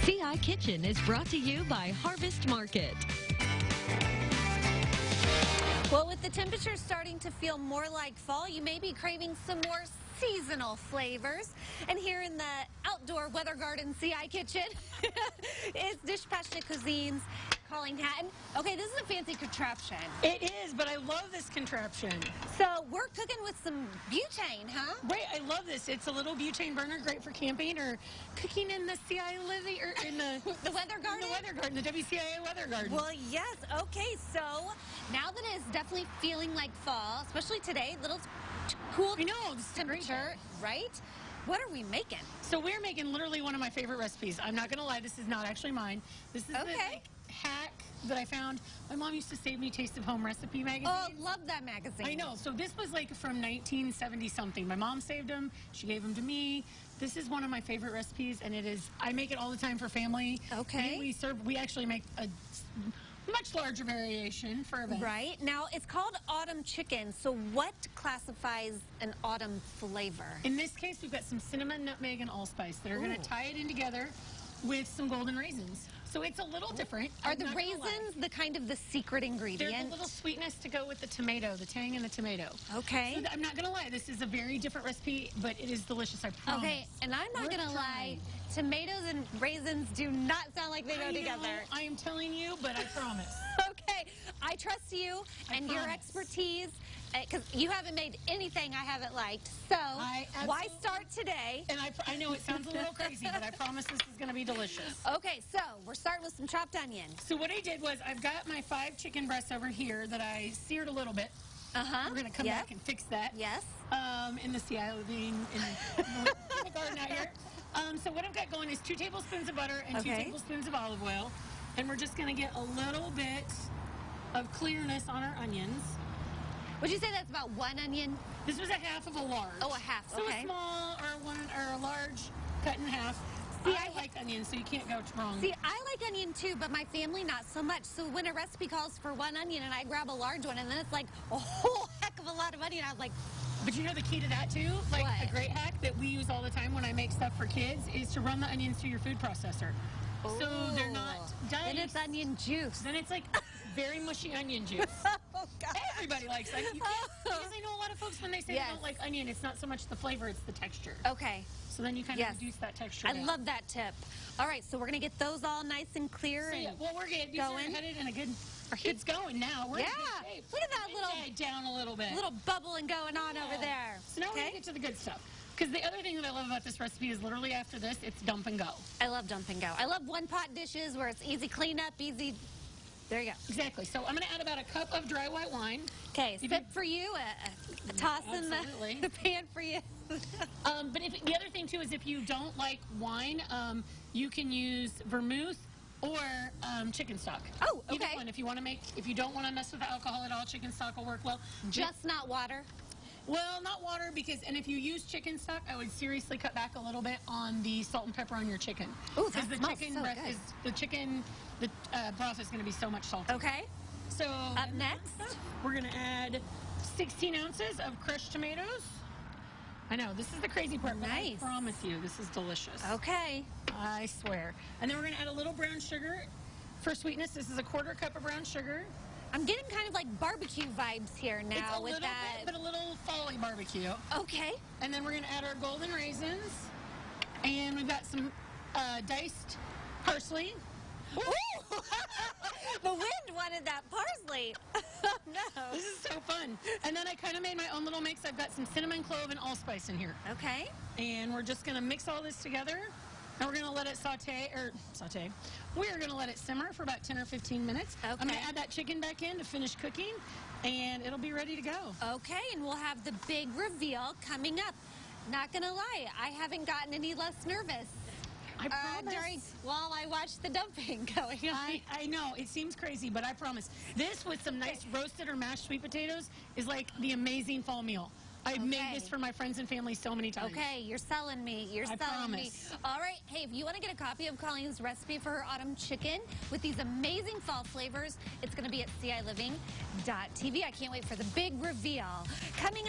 CI Kitchen is brought to you by Harvest Market. Well, with the temperatures starting to feel more like fall, you may be craving some more seasonal flavors. And here in the outdoor weather garden CI Kitchen is Dish Passionate Cuisine's Colleen Hatton. Okay, this is a fancy contraption. It is, but I love this contraption. So we're cooking with some butane, huh? Right, I love this. It's a little butane burner, great for camping or cooking in the CI living or in the The weather garden? The weather garden, the WCIA weather garden. Well, yes. Okay, so now that it's definitely feeling like fall, especially today, little cool I know, this is a great temperature, right? What are we making? So we're making literally one of my favorite recipes. I'm not gonna lie, this is not actually mine. This is the hack that I found. My mom used to save me Taste of Home recipe magazine. Oh, love that magazine. I know. So this was like from 1970 something. My mom saved them. She gave them to me. This is one of my favorite recipes, and it is. I make it all the time for family. Okay. And we actually make a much larger variation for events. Right. Now, it's called autumn chicken. So what classifies an autumn flavor? In this case, we've got some cinnamon, nutmeg, and allspice that are going to tie it in together with some golden raisins. So it's a little different. Are the raisins the kind of the secret ingredient? There's a little sweetness to go with the tomato, the tang in the tomato. Okay. So I'm not going to lie, this is a very different recipe, but it is delicious, I promise. Okay, and I'm not going to lie, tomatoes and raisins do not sound like they go together. I am telling you, but I promise. Okay, I trust you and your expertise, because you haven't made anything I haven't liked. So why start today? And I know it sounds a little crazy, but I promise this is going to be delicious. Okay, so we're starting with some chopped onion. So what I did was I've got my 5 chicken breasts over here that I seared a little bit. We're going to come back and fix that. Yes. In the CI living in the garden out here. So what I've got going is 2 tablespoons of butter and 2 tablespoons of olive oil. And we're just going to get a little bit of clearness on our onions. Would you say that's about 1 onion? This was a half of a large. Oh, a half, So a small or a large cut in half. See, I like onions, so you can't go wrong. See, I like onion too, but my family not so much. So when a recipe calls for 1 onion and I grab a large one, and then it's like a whole heck of a lot of onion, I was like... But you know the key to that too? Like a great hack that we use all the time when I make stuff for kids is to run the onions through your food processor. So they're not diced. Then it's onion juice. Then it's like very mushy onion juice. Oh, God. Everybody likes that. You can't, because I know a lot of folks, when they say they don't like onion, it's not so much the flavor, it's the texture. Okay. So then you kind of reduce that texture down. I love that tip. All right, so we're going to get those all nice and clear. So, well, we're good. These are headed in a good... Our heat's going now. We're in good shape. Look at that little... down a little bit. Little bubbling going on over there. So now we're going to get to the good stuff. Because the other thing that I love about this recipe is literally after this, it's dump and go. I love dump and go. I love one-pot dishes where it's easy cleanup, easy... There you go. Exactly. So I'm going to add about a cup of dry white wine. Okay, sip for you, a toss in the pan for you. But the other thing, too, is if you don't like wine, you can use vermouth or chicken stock. Oh, okay. Either one. If you don't want to mess with the alcohol at all, chicken stock will work well. Just not water? Well, not water, because if you use chicken stock, I would seriously cut back a little bit on the salt and pepper on your chicken. Oh, that smells so good. The broth is going to be so much salty. Okay. So up next, we're going to add 16 ounces of crushed tomatoes. I know, this is the crazy part, but I promise you, this is delicious. Okay. I swear. And then we're going to add a little brown sugar. For sweetness, this is a 1/4 cup of brown sugar. I'm getting kind of like barbecue vibes here now. It's a little bit, but a little fall-y barbecue. Okay. And then we're going to add our golden raisins. And we've got some diced parsley. Ooh! The wind wanted that parsley. No. This is so fun. And then I kind of made my own little mix. I've got some cinnamon, clove, and allspice in here. Okay. And we're just going to mix all this together. And we're going to let it we're going to let it simmer for about 10 or 15 minutes. Okay. I'm going to add that chicken back in to finish cooking, and it'll be ready to go. Okay, and we'll have the big reveal coming up. Not going to lie, I haven't gotten any less nervous. I promise. While I watch the dumping going on. I know, it seems crazy, but I promise. This with some nice roasted or mashed sweet potatoes is like the amazing fall meal. I've made this for my friends and family so many times. Okay, you're selling me. You're selling me. All right. Hey, if you want to get a copy of Colleen's recipe for her autumn chicken with these amazing fall flavors, it's going to be at CILiving.tv. I can't wait for the big reveal. Coming